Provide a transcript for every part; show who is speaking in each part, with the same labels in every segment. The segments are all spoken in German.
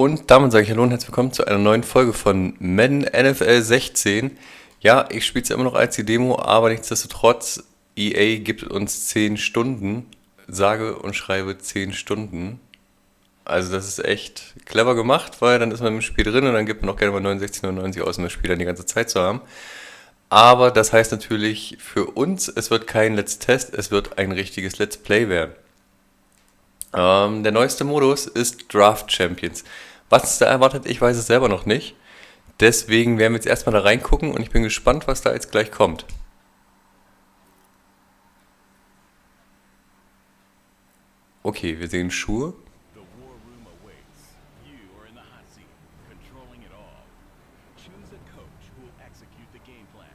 Speaker 1: Und damit sage ich hallo und herzlich willkommen zu einer neuen Folge von Madden NFL 16. Ja, ich spiele es ja immer noch als die Demo, aber nichtsdestotrotz, EA gibt uns 10 Stunden, sage und schreibe 10 Stunden. Also das ist echt clever gemacht, weil dann ist man im Spiel drin und dann gibt man auch gerne mal 69,99 aus, um das Spiel dann die ganze Zeit zu haben. Aber das heißt natürlich für uns, es wird kein Let's Test, es wird ein richtiges Let's Play werden. Der neueste Modus ist Draft Champions. Was es da erwartet, ich weiß es selber noch nicht. Deswegen werden wir jetzt erstmal da reingucken und ich bin gespannt, was da jetzt gleich kommt. Okay, wir sehen Schuhe.
Speaker 2: The war room awaits. You are in the hot seat, controlling it all. Choose a coach who will execute the game plan.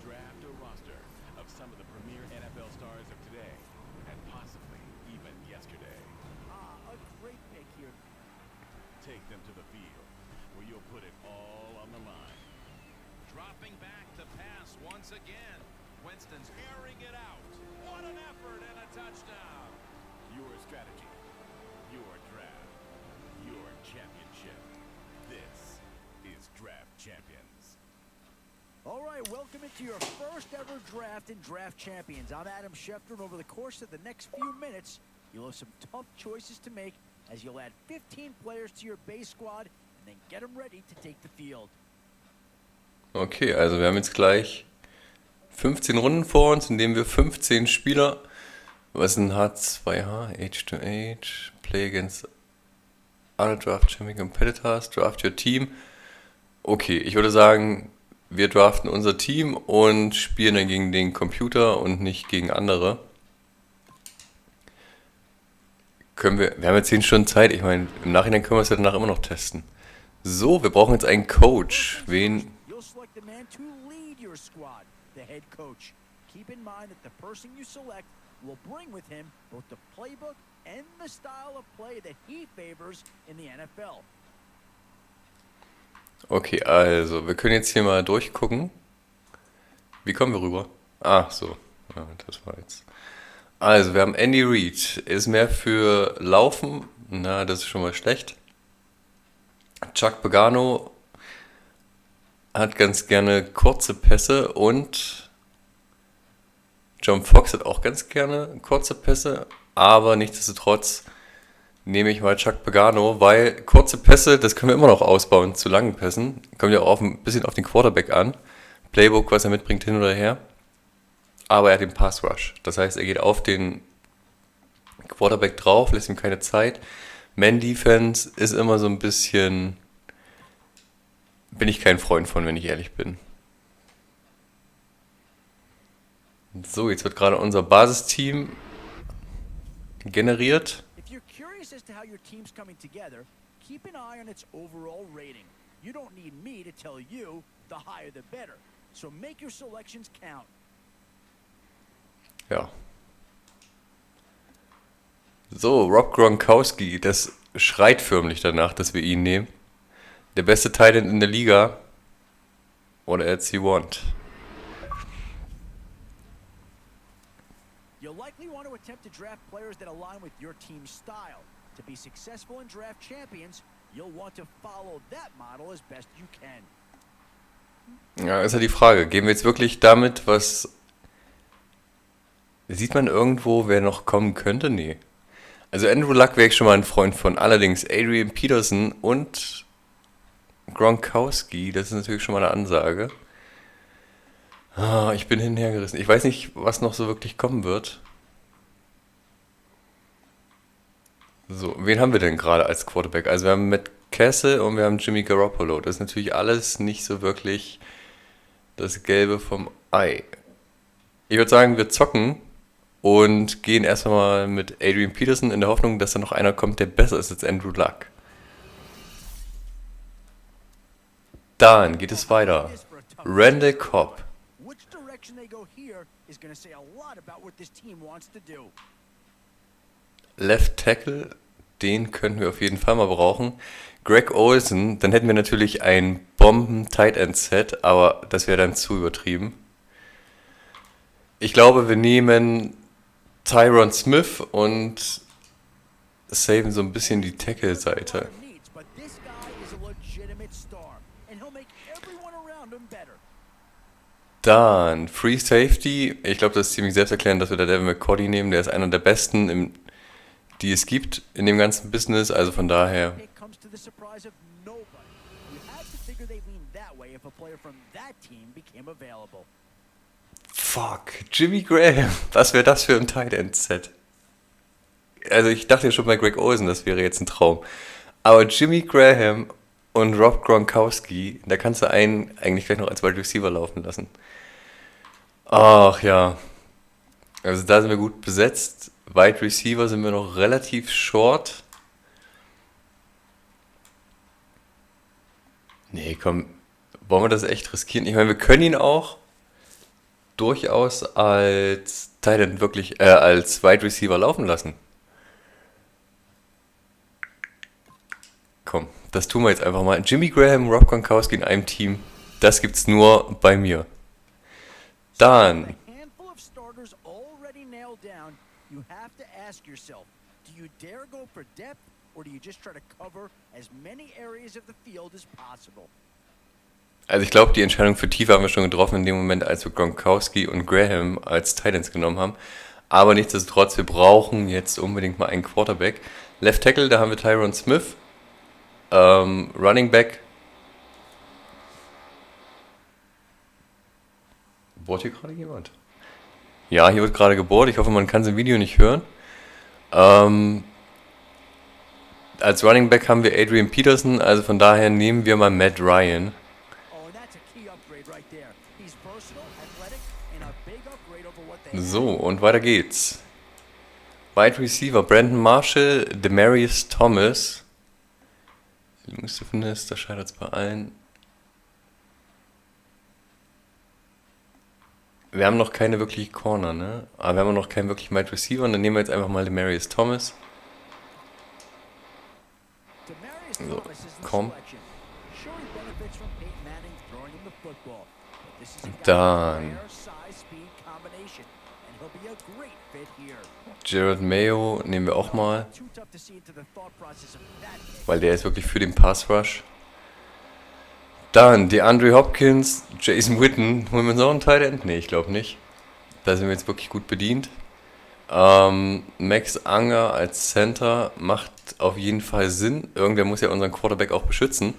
Speaker 2: Draft a roster of some of the premier NFL stars of today, and possibly even yesterday.
Speaker 3: A great pick here.
Speaker 2: Take them to the field, where you'll put it all on the line.
Speaker 4: Dropping back to pass once again. Winston's airing it out. What an effort and a touchdown.
Speaker 2: Your strategy, your draft, your championship. This is Draft Champions.
Speaker 3: All right, welcome into your first ever draft in Draft Champions. I'm Adam Schefter, and over the course of the next few minutes, you'll have some tough choices to make as you'll add 15 players to your base squad and then get them ready to take the field.
Speaker 1: Okay, also wir haben jetzt gleich 15 Runden vor uns, in denen wir 15 Spieler, was ist ein H2H, H2H, Play against other Draft Champion Competitors, Draft your Team. Okay, ich würde sagen, wir draften unser Team und spielen dann gegen den Computer und nicht gegen andere. Wir haben jetzt 10 Stunden Zeit, ich meine, im Nachhinein können wir es ja danach immer noch testen. So, wir brauchen jetzt einen Coach. Wen?
Speaker 3: You'll select the man to lead your squad, the head coach. Keep in mind that the person you select will bring with him both the playbook and the style of play that he favors in the NFL.
Speaker 1: Okay, also, wir können jetzt hier mal durchgucken. Wie kommen wir rüber? Ach so, ja, das war jetzt. Also, wir haben Andy Reid, ist mehr für Laufen, na, das ist schon mal schlecht. Chuck Pagano hat ganz gerne kurze Pässe und John Fox hat auch ganz gerne kurze Pässe, aber nichtsdestotrotz nehme ich mal Chuck Pagano, weil kurze Pässe, das können wir immer noch ausbauen zu langen Pässen. Kommt ja auch ein bisschen auf den Quarterback an. Playbook, was er mitbringt, hin oder her. Aber er hat den Pass Rush. Das heißt, er geht auf den Quarterback drauf, lässt ihm keine Zeit. Man Defense ist immer so ein bisschen, bin ich kein Freund von, wenn ich ehrlich bin. So, jetzt wird gerade unser Basisteam generiert.
Speaker 3: If you're curious as to how your team's coming together, keep an eye on its overall rating. You don't need me to tell you the higher the better. So make your selections count.
Speaker 1: Ja. So, Rob Gronkowski, das schreit förmlich danach, dass wir ihn nehmen. Der beste Tight End in der Liga. Oder XB1.
Speaker 3: You'll likely want to attempt to draft players that align with your team's style. To be successful in Draft Champions, you'll want to follow that model as best you can.
Speaker 1: Ja, ist ja die Frage. Gehen wir jetzt wirklich damit, was... Sieht man irgendwo, wer noch kommen könnte? Nee. Also Andrew Luck wäre ich schon mal ein Freund von. Allerdings Adrian Peterson und Gronkowski, das ist natürlich schon mal eine Ansage. Ich bin hin und her gerissen. Ich weiß nicht, was noch so wirklich kommen wird. So, wen haben wir denn gerade als Quarterback? Also wir haben Matt Castle und wir haben Jimmy Garoppolo. Das ist natürlich alles nicht so wirklich das Gelbe vom Ei. Ich würde sagen, wir zocken und gehen erstmal mit Adrian Peterson in der Hoffnung, dass da noch einer kommt, der besser ist als Andrew Luck. Dann geht es weiter. Randall Cobb.
Speaker 3: Which direction they go here is going to say a lot about what this team wants to do.
Speaker 1: Left Tackle, den könnten wir auf jeden Fall mal brauchen. Greg Olsen, dann hätten wir natürlich ein Bomben-Tight-End-Set, aber das wäre dann zu übertrieben. Ich glaube, wir nehmen Tyron Smith und saven so ein bisschen die Tackle-Seite.
Speaker 3: This guy is a legitimate star, and he'll make everyone around him better.
Speaker 1: Dann Free Safety. Ich glaube, das ist ziemlich selbsterklärend, dass wir da Devin McCourty nehmen. Der ist einer der besten, die es gibt in dem ganzen Business. Also von daher.
Speaker 3: It comes to the surprise of nobody. You had to figure they'd lean that way if a player from that team became available.
Speaker 1: Fuck, Jimmy Graham. Was wäre das für ein Tight End Set? Also ich dachte ja schon bei Greg Olsen, das wäre jetzt ein Traum. Aber Jimmy Graham und Rob Gronkowski, da kannst du einen eigentlich gleich noch als Wide Receiver laufen lassen. Ach ja. Also da sind wir gut besetzt. Wide Receiver sind wir noch relativ short. Nee, komm. Wollen wir das echt riskieren? Ich meine, wir können ihn auch durchaus als Tight End wirklich, als Wide Receiver laufen lassen. Komm, das tun wir jetzt einfach mal. Jimmy Graham, Rob Gronkowski in einem Team, das gibt's nur bei mir. Dann,
Speaker 3: A handful of starters already nailed down. You have to ask yourself, do you dare go for depth, or do you just try to cover as many areas of the field as possible?
Speaker 1: also ich glaube, die Entscheidung für Tiefe haben wir schon getroffen in dem Moment, als wir Gronkowski und Graham als Tight Ends genommen haben. Aber nichtsdestotrotz, wir brauchen jetzt unbedingt mal einen Quarterback. Left Tackle, da haben wir Tyron Smith. Running Back. Bohrt hier gerade jemand? Ja, hier wird gerade gebohrt. Ich hoffe, man kann es im Video nicht hören. Als Running Back haben wir Adrian Peterson, also von daher nehmen wir mal Matt Ryan.
Speaker 3: Oh, and that's a key upgrade right there. He's versatile, athletic, and a big upgrade over what they
Speaker 1: So, und weiter geht's. Wide Receiver, Brandon Marshall, Demarius Thomas. Jungs, da scheitert es bei allen. Wir haben noch keine wirkliche Corner, ne? Aber wir haben noch keinen wirklichen Wide Receiver. Und dann nehmen wir jetzt einfach mal Demarius Thomas.
Speaker 3: Demarius
Speaker 1: So,
Speaker 3: Thomas is the
Speaker 1: komm.
Speaker 3: selection. Sure, he benefits from Peyton Manning throwing him the football, but this is a guy
Speaker 1: Dann.
Speaker 3: with a rare size-speed combination, and he'll be a great fit here.
Speaker 1: Jared Mayo nehmen wir auch mal,
Speaker 3: Too tough to see into the thought process of that pick.
Speaker 1: weil der ist wirklich für den Pass Rush. Dann DeAndre Hopkins, Jason Witten. Holen wir uns noch einen Tight End? Nee, ich glaube nicht. Da sind wir jetzt wirklich gut bedient. Max Unger als Center macht auf jeden Fall Sinn. Irgendwer muss ja unseren Quarterback auch beschützen.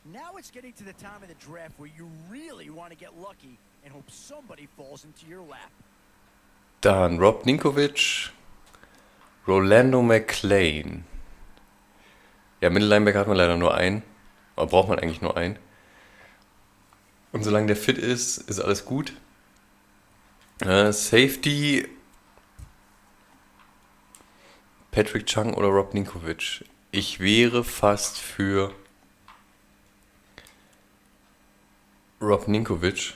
Speaker 3: Now it's getting to the time of the draft where you really want to get lucky and hope somebody falls into your lap.
Speaker 1: Dann Rob Ninkovich, Rolando McClain. Ja, Mittellinebacker hat man leider nur einen. Aber braucht man eigentlich nur einen. Und solange der fit ist, ist alles gut. Safety. Patrick Chung oder Rob Ninkovich. Ich wäre fast für Rob Ninkovich.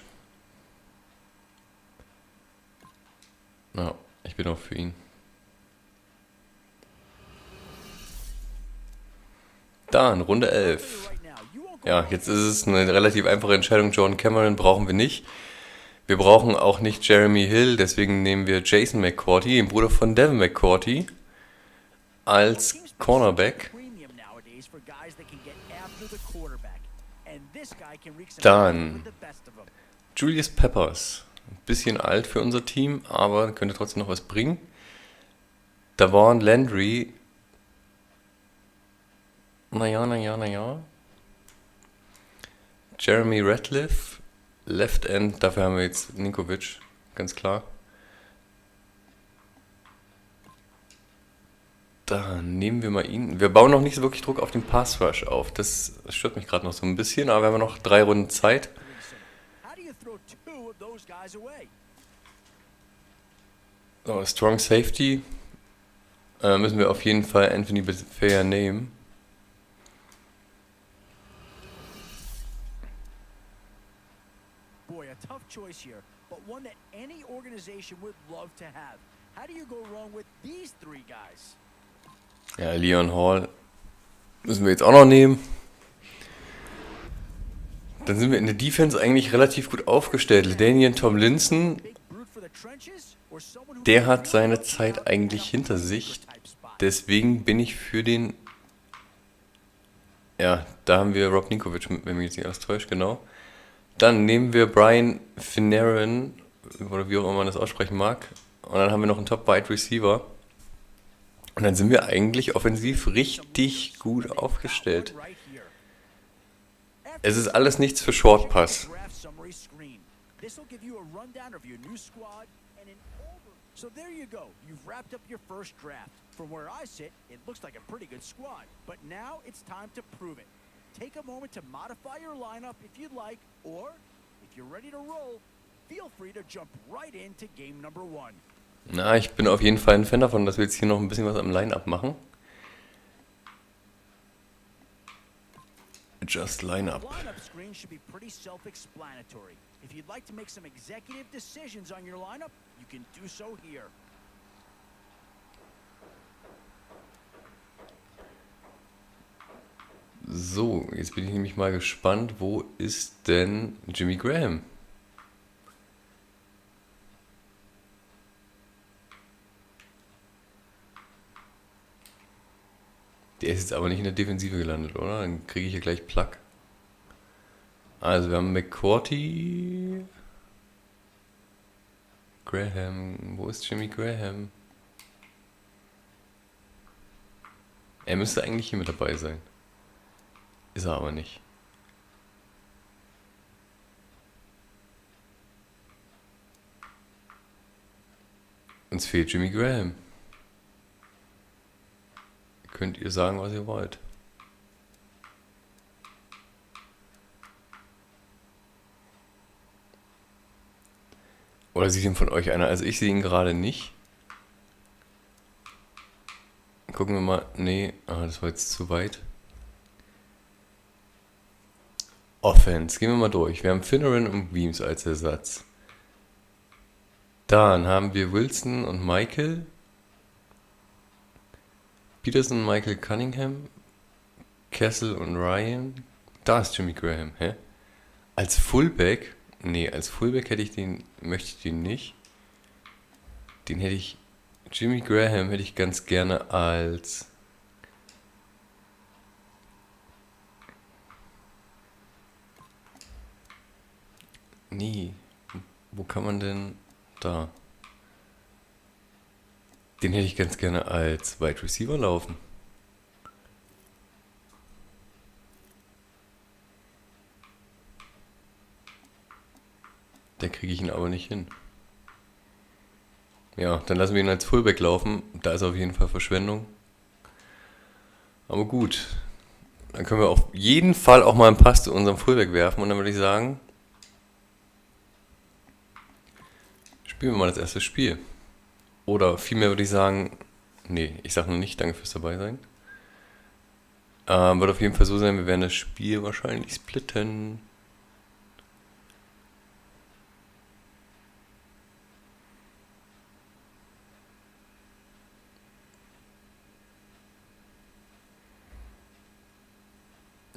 Speaker 1: Ja, ich bin auch für ihn. Dann, Runde 11. Ja, jetzt ist es eine relativ einfache Entscheidung. Jordan Cameron brauchen wir nicht. Wir brauchen auch nicht Jeremy Hill, deswegen nehmen wir Jason McCourty, den Bruder von Devin McCourty, als Cornerback. Dann Julius Peppers. Ein bisschen alt für unser Team, aber könnte trotzdem noch was bringen. Davon Landry. Naja. Jeremy Ratliff, Left End, dafür haben wir jetzt Ninkovich, ganz klar. Dann nehmen wir mal ihn. Wir bauen noch nicht so wirklich Druck auf den Pass Rush auf. Das stört mich gerade noch so ein bisschen, aber wir haben noch 3 Runden Zeit. So, Strong Safety. Müssen wir auf jeden Fall Anthony Bethea nehmen.
Speaker 3: Boy, a tough choice here, but one that any organization would love to have. How do you go wrong with these 3 guys?
Speaker 1: Ja, Leon Hall müssen wir jetzt auch noch nehmen. Dann sind wir in der Defense eigentlich relativ gut aufgestellt. Daniel Tomlinson, der hat seine Zeit eigentlich hinter sich. Deswegen bin ich für den... Ja, da haben wir Rob Ninkovic, wenn mich jetzt nicht alles täuscht, genau. Dann nehmen wir Brian Finneran, oder wie auch immer man das aussprechen mag. Und dann haben wir noch einen Top-Wide Receiver. Und dann sind wir eigentlich offensiv richtig gut aufgestellt. Es ist alles nichts für Short Pass.
Speaker 3: So there you go. You've wrapped up your first draft. From where I sit, it looks like a pretty good squad. But now it's time to prove it. Take a moment to modify your lineup if you'd like, or if you're ready to roll, feel free to jump right into game number 1.
Speaker 1: Na, ich bin auf jeden Fall ein Fan davon, dass wir jetzt hier noch ein bisschen was am Line-Up machen. Just Line-Up.
Speaker 3: The lineup screen should be pretty self-explanatory. If you'd like to make some executive decisions on your lineup, you can do so here.
Speaker 1: So, jetzt bin ich nämlich mal gespannt, wo ist denn Jimmy Graham? Der ist jetzt aber nicht in der Defensive gelandet, oder? Dann kriege ich hier gleich Plack. Also wir haben McCourty, Graham, wo ist Jimmy Graham? Er müsste eigentlich hier mit dabei sein. Ist er aber nicht. Uns fehlt Jimmy Graham. Könnt ihr sagen, was ihr wollt. Oder sieht ihn von euch einer? Also ich sehe ihn gerade nicht. Gucken wir mal. Nee, das war jetzt zu weit. Offense. Gehen wir mal durch. Wir haben Finneran und Weems als Ersatz. Dann haben wir Wilson und Michael. Peterson, Michael Cunningham. Kessel und Ryan. Da ist Jimmy Graham. Hä? Als Fullback? Nee, als Fullback möchte ich den nicht. Den hätte ich... Jimmy Graham hätte ich ganz gerne als... Nee. Wo kann man denn... Da. Den hätte ich ganz gerne als Wide Receiver laufen. Da kriege ich ihn aber nicht hin. Ja, dann lassen wir ihn als Fullback laufen. Da ist auf jeden Fall Verschwendung. Aber gut. Dann können wir auf jeden Fall auch mal einen Pass zu unserem Fullback werfen. Und dann würde ich sagen, spielen wir mal das erste Spiel. Oder vielmehr würde ich sagen, nee, ich sage noch nicht, danke fürs dabei sein. Wird auf jeden Fall so sein, wir werden das Spiel wahrscheinlich splitten.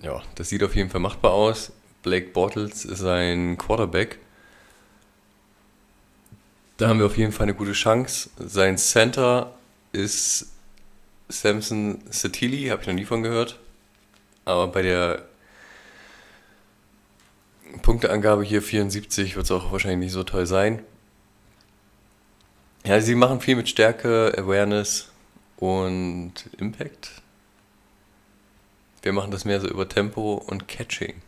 Speaker 1: Ja, das sieht auf jeden Fall machbar aus. Blake Bortles ist ein Quarterback. Da haben wir auf jeden Fall eine gute Chance. Sein Center ist Samson Satili, habe ich noch nie von gehört. Aber bei der Punkteangabe hier 74 wird es auch wahrscheinlich nicht so toll sein. Ja, sie machen viel mit Stärke, Awareness und Impact. Wir machen das mehr so über Tempo und Catching.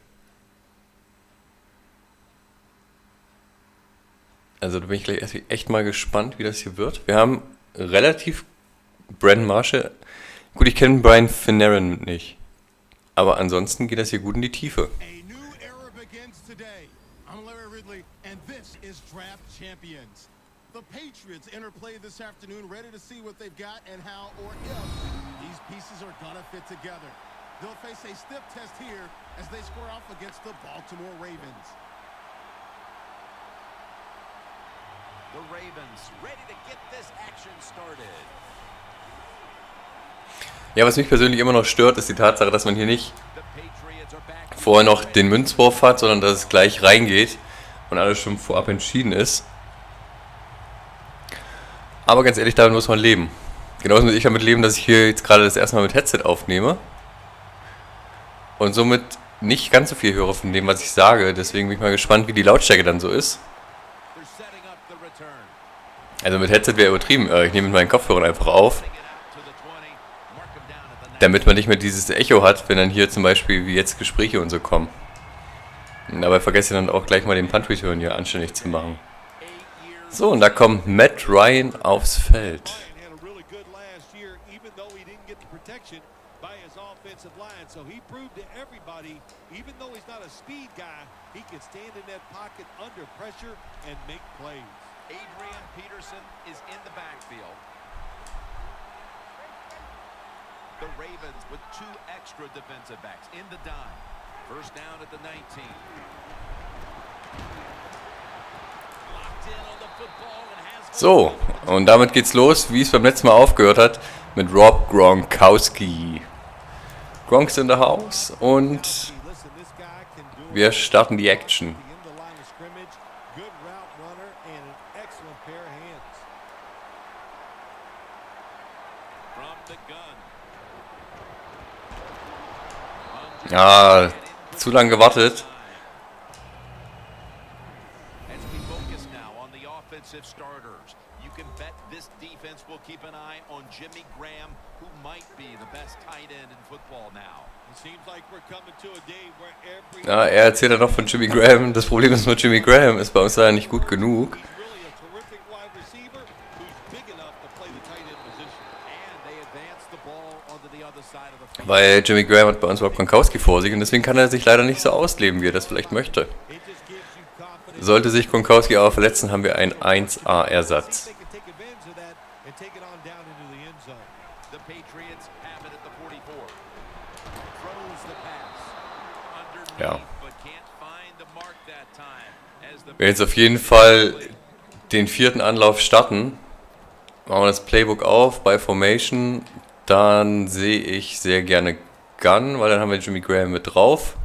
Speaker 1: Also da bin ich gleich echt mal gespannt, wie das hier wird. Wir haben relativ Brandon Marshall. Gut, ich kenne Brian Finneran nicht. Aber ansonsten geht das hier gut in die Tiefe.
Speaker 2: A new era begins today. I'm Larry Ridley, and this is Draft Champions. The Patriots enter play this afternoon, ready to see what they've got and how or if these pieces are gonna fit together. They'll face a stiff test here as they square off against the Baltimore Ravens.
Speaker 4: The Ravens ready to get this action started.
Speaker 1: Ja, was mich persönlich immer noch stört, ist die Tatsache, dass man hier nicht
Speaker 4: The Patriots are back.
Speaker 1: vorher noch den Münzwurf hat, sondern dass es gleich reingeht und alles schon vorab entschieden ist. Aber ganz ehrlich, damit muss man leben. Genauso muss ich damit leben, dass ich hier jetzt gerade das erste Mal mit Headset aufnehme. Und somit nicht ganz so viel höre von dem, was ich sage. Deswegen bin ich mal gespannt, wie die Lautstärke dann so ist.
Speaker 2: They're setting up the return.
Speaker 1: Also mit Headset wäre übertrieben. Ich nehme mit meinen Kopfhörern einfach auf,
Speaker 2: Getting it out to the 20. Mark him down at the 9.
Speaker 1: damit man nicht mehr dieses Echo hat, wenn dann hier zum Beispiel wie jetzt Gespräche und so kommen. Und dabei vergesse ich dann auch gleich mal den Punt-Return hier anständig zu machen.
Speaker 2: 8 years.
Speaker 1: So, und da kommt Matt Ryan aufs Feld.
Speaker 5: Ryan had a really good last year, even though he didn't get the protection by his offensive line. So he proved to everybody, even though he's not a speed guy, he can stand in that pocket under pressure and make plays.
Speaker 2: Adrian Peterson is in the backfield. The Ravens with 2 extra defensive backs in the dime. First down at the 19. Locked in on the football and has
Speaker 1: So, und damit geht's los, wie es beim letzten Mal aufgehört hat, mit Rob Gronkowski. Gronk's in the house und
Speaker 5: Listen, this guy can do
Speaker 1: wir starten die Action.
Speaker 5: in the line of scrimmage, good route runner and an excellent pair of hands.
Speaker 2: from the gun.
Speaker 1: Ah, zu lange gewartet.
Speaker 2: As we focus now on the offensive starters, you can bet this defense will keep an eye on Jimmy Graham, who might be the best tight end in football now.
Speaker 5: It seems like we're coming to a day where every
Speaker 1: Ja, er erzählt dann noch von Jimmy Graham. Das Problem ist nur, Jimmy Graham ist bei uns leider nicht gut genug.
Speaker 5: he's really a terrific wide receiver who's big enough to play the tight end position.
Speaker 2: And they advance the ball onto the other side of the field.
Speaker 1: Weil Jimmy Graham hat bei uns Rob Gronkowski vor sich und deswegen kann er sich leider nicht so ausleben, wie er das vielleicht möchte.
Speaker 5: It just gives you confidence.
Speaker 1: Sollte sich Gronkowski aber verletzen, haben wir einen 1A-Ersatz.
Speaker 5: They can take advantage of that and take it on down into the end zone.
Speaker 2: The Patriots have it at the 44. Throws the pass. Underneath,
Speaker 1: Ja.
Speaker 2: but can't find the mark that time. As the
Speaker 1: Wir werden jetzt auf jeden Fall den 4. Anlauf starten. Machen wir das Playbook auf bei Formation. Dann sehe ich sehr gerne Gun, weil dann haben wir Jimmy Graham mit drauf.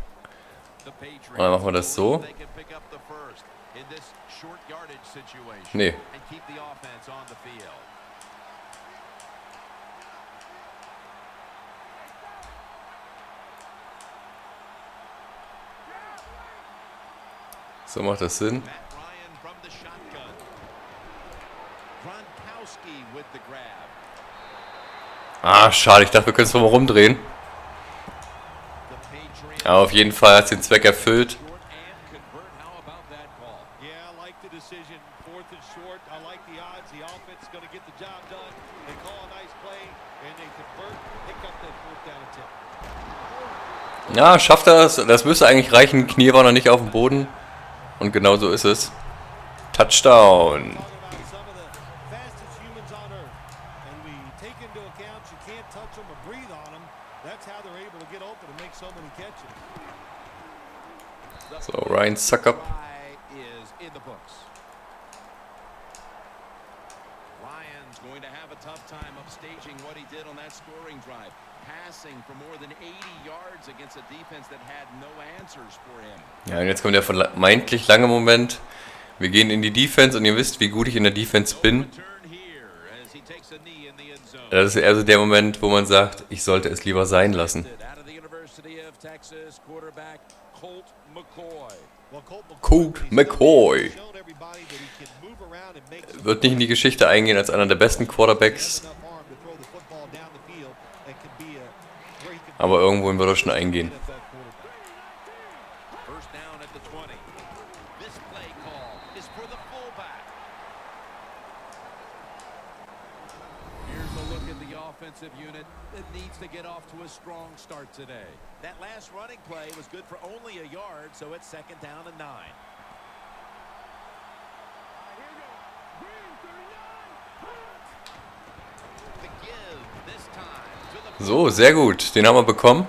Speaker 2: the Patriots
Speaker 1: Und dann machen wir das so.
Speaker 2: they can pick up the first in this short yardage situation.
Speaker 1: Nee.
Speaker 2: And keep the offense on the field.
Speaker 1: So macht das Sinn.
Speaker 2: Matt Ryan from the shotgun. Gronkowski with the grab.
Speaker 1: Ah, schade, ich dachte, wir können es nochmal rumdrehen.
Speaker 2: The Patriots
Speaker 1: Aber auf jeden Fall hat es den Zweck erfüllt.
Speaker 2: short and convert. How about that call?
Speaker 5: Yeah, I like the decision. 4th and short. I like the odds. The offense is going to get the job done. They call a nice play and they convert, pick up that 4th down attempt.
Speaker 1: Ja, schafft er es. Das müsste eigentlich reichen. Knie war noch nicht auf dem Boden. Und genau so ist es. Touchdown.
Speaker 5: Talking about some of the fastest humans on earth. And we take into account you can't touch them or breathe on them. That's how they're able to get open and make so many catches.
Speaker 2: The
Speaker 1: So, Ryan Suckup.
Speaker 2: try is in the books. Ryan's going to have a tough time upstaging what he did on that scoring drive. Passing for more than 80 yards against a defense that had no answers for him.
Speaker 1: Ja, und jetzt kommt der vermeintlich lange Moment. Wir gehen in die Defense und ihr wisst, wie gut ich in der Defense bin.
Speaker 2: Return here as he takes a knee in the end zone.
Speaker 1: Das ist eher so der Moment, wo man sagt, ich sollte es lieber sein lassen.
Speaker 2: Out of the University of Texas, quarterback Colt McCoy.
Speaker 5: Well,
Speaker 1: Colt McCoy
Speaker 5: showed everybody that he can move around and make some
Speaker 1: wird nicht in die Geschichte eingehen als einer der besten Quarterbacks,
Speaker 5: enough arm to throw the football down the field and can be where he can
Speaker 1: aber irgendwohin wird er schon eingehen.
Speaker 5: NFL quarterback.
Speaker 2: First down at the 20. This play call is for the fullback. Here's a look at the offensive unit that needs to get off to a strong start today. That last running play was good for only a yard, so it's 2nd down and 9. The give this time to the
Speaker 1: So, sehr gut. Den haben wir bekommen.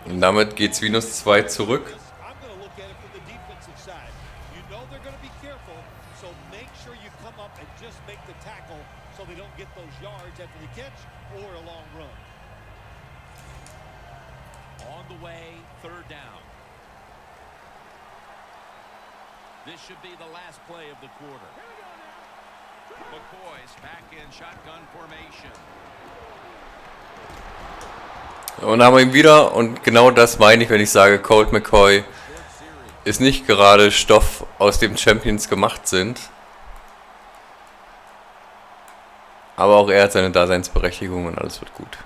Speaker 1: Und damit geht's -2 zurück.
Speaker 5: I'm going to look at it from the defensive side. You know they're going to be careful, so make sure you come up and just make the tackle so they don't get those yards after the catch or a long run.
Speaker 2: On the way, 3rd down. This should be the last play of the quarter.
Speaker 4: McCoy's back in shotgun formation.
Speaker 1: Und da haben wir ihn wieder. Und genau das meine ich, wenn ich sage, Colt McCoy ist nicht gerade Stoff, aus dem Champions gemacht sind. Aber auch er hat seine Daseinsberechtigung und alles wird gut.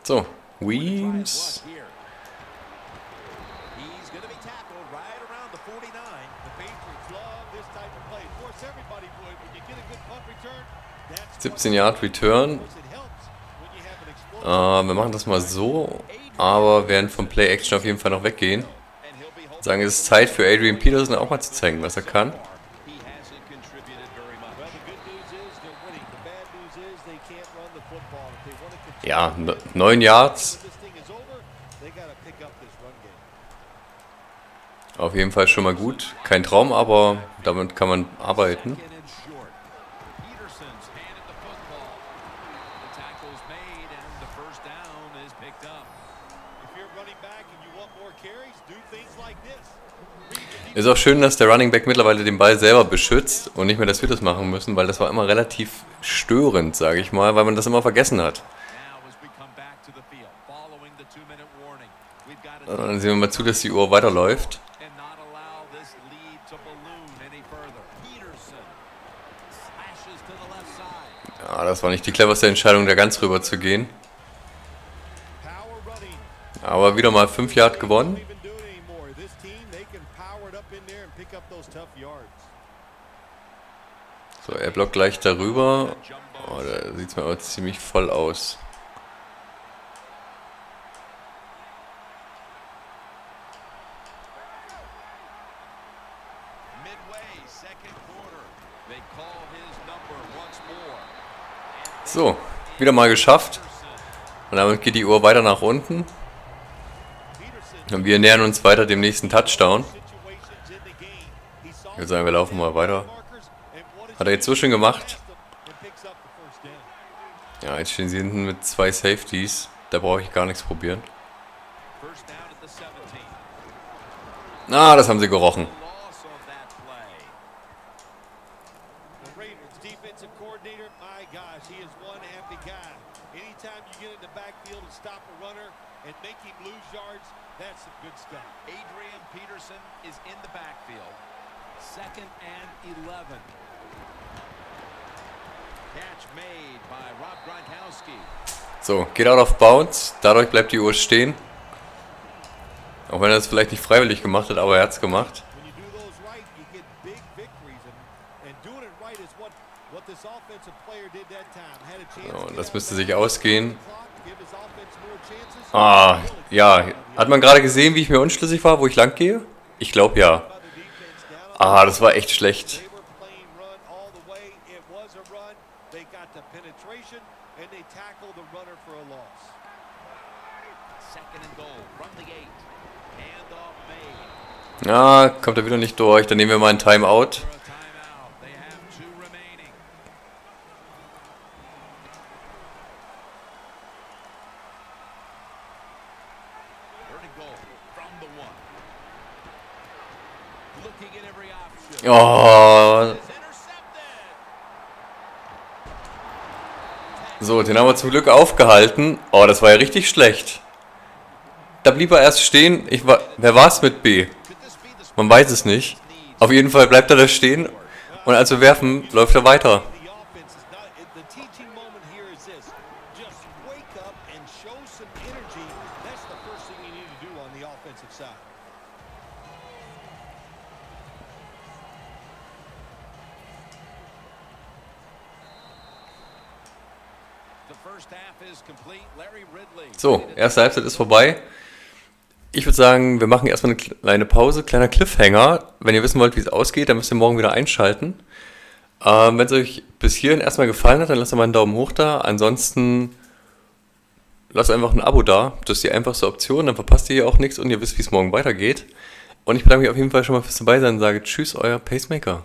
Speaker 1: So, Weems.
Speaker 5: He's going to be tackled right around the 49. The Patriots love this type of play. Of course, everybody would. When you get a good punt return, that's
Speaker 1: 17 Yard Return.
Speaker 5: it helps when you have an explosive.
Speaker 1: Wir machen das mal so, aber werden vom Play-Action auf jeden Fall noch weggehen. Sagen, es ist Zeit für Adrian Peterson auch mal zu zeigen, was er kann.
Speaker 4: He hasn't contributed very much.
Speaker 5: Well, the good news is they're winning. The bad news is they can't run the football. If they want to continue
Speaker 1: Ja, 9 Yards.
Speaker 5: when this thing is over, they got to pick up this run game.
Speaker 1: Auf jeden Fall schon mal gut. Kein Traum, aber damit kann man arbeiten.
Speaker 4: Second and short. Peterson's handed the football. The tackle's made and the first down is picked up.
Speaker 5: If you're running back and you want more carries, do things like this.
Speaker 1: Ist auch schön, dass der Running Back mittlerweile den Ball selber beschützt und nicht mehr, dass wir das machen müssen, weil das war immer relativ störend, sage ich mal, weil man das immer vergessen hat.
Speaker 4: Now as we come back to the field, following the 2-minute warning, we've got to
Speaker 1: Und dann sehen wir mal zu, dass die Uhr weiterläuft.
Speaker 4: and not allow this lead to balloon any further. Peterson slashes to the left side.
Speaker 1: Ja, das war nicht die cleverste Entscheidung, da ganz rüber zu gehen.
Speaker 5: Power running.
Speaker 1: Aber wieder mal 5 Yard gewonnen.
Speaker 5: Don't even do it anymore. This team, they can power it up in there and pick up those tough yards.
Speaker 1: So, er blockt gleich darüber. Oh, da sieht es mir aber ziemlich voll aus.
Speaker 4: Midway, second quarter. They call his number once more.
Speaker 1: So, wieder mal geschafft. Und damit geht die Uhr weiter nach unten.
Speaker 5: Peterson,
Speaker 1: Und wir nähern uns weiter dem nächsten Touchdown.
Speaker 5: situations in the game. He saw
Speaker 1: Ich würde sagen, wir laufen mal weiter.
Speaker 5: markers and what is
Speaker 1: Hat er jetzt so schön gemacht.
Speaker 5: and picks up the first down.
Speaker 1: Ja, jetzt stehen sie hinten mit 2 Safeties. Da brauche ich gar nichts probieren.
Speaker 4: First down at the 17.
Speaker 1: Ah, das haben sie gerochen.
Speaker 4: Loss of that play.
Speaker 5: The Ravens defensive coordinator, my gosh, he is one happy guy. Anytime you get in the backfield and stop a runner and make him lose yards, that's some good stuff.
Speaker 4: Adrian Peterson is in the backfield. Second and 11. Catch made by Rob Gronkowski.
Speaker 1: So, geht out of bounds. Dadurch bleibt die Uhr stehen. Auch wenn er das vielleicht nicht freiwillig gemacht hat, aber er hat es gemacht.
Speaker 5: When you do those right, you get big victories. And doing it right is what this offensive player did that time. Had a chance
Speaker 1: So,
Speaker 5: to get
Speaker 1: das
Speaker 5: out
Speaker 1: müsste
Speaker 5: of
Speaker 1: sich
Speaker 5: the
Speaker 1: ausgehen.
Speaker 5: clock, give his offense more chances.
Speaker 1: Ah, ja. Hat man gerade gesehen, wie ich mir unschlüssig war, wo ich lang gehe? Ich glaube ja.
Speaker 5: By the defense down on
Speaker 1: Ah, das war echt schlecht.
Speaker 5: They were playing run all the way. It was a run. They got the penetration, and they tackled the runner for a loss.
Speaker 4: Second and goal from the 8. Handoff made.
Speaker 1: Ah, kommt er wieder nicht durch. Dann nehmen wir mal ein Timeout.
Speaker 4: For a timeout. They have 2 remaining. Third and goal from the 1. Looking at every option.
Speaker 1: Oh,
Speaker 4: Is intercepted.
Speaker 1: so, den haben wir zum Glück aufgehalten. Oh, das war ja richtig schlecht. Da blieb er erst stehen. Wer war es mit B?
Speaker 4: Could this be the
Speaker 1: Man weiß es nicht. Auf jeden Fall bleibt er da stehen. Und als wir werfen, läuft er weiter.
Speaker 5: The offense is not. The teaching moment here is this: just wake up and show some energy. That's the first thing you need to do on the offensive side.
Speaker 4: The first half is complete. Larry Ridley.
Speaker 1: So, erste Halbzeit ist vorbei. Ich würde sagen, wir machen erstmal eine kleine Pause, kleiner Cliffhanger. Wenn ihr wissen wollt, wie es ausgeht, dann müsst ihr morgen wieder einschalten. Wenn es euch bis hierhin erstmal gefallen hat, dann lasst mal einen Daumen hoch da. Ansonsten lasst einfach ein Abo da. Das ist die einfachste Option, dann verpasst ihr hier auch nichts und ihr wisst, wie es morgen weitergeht. Und ich bedanke mich auf jeden Fall schon mal fürs Dabeisein und sage Tschüss, euer Pacemaker.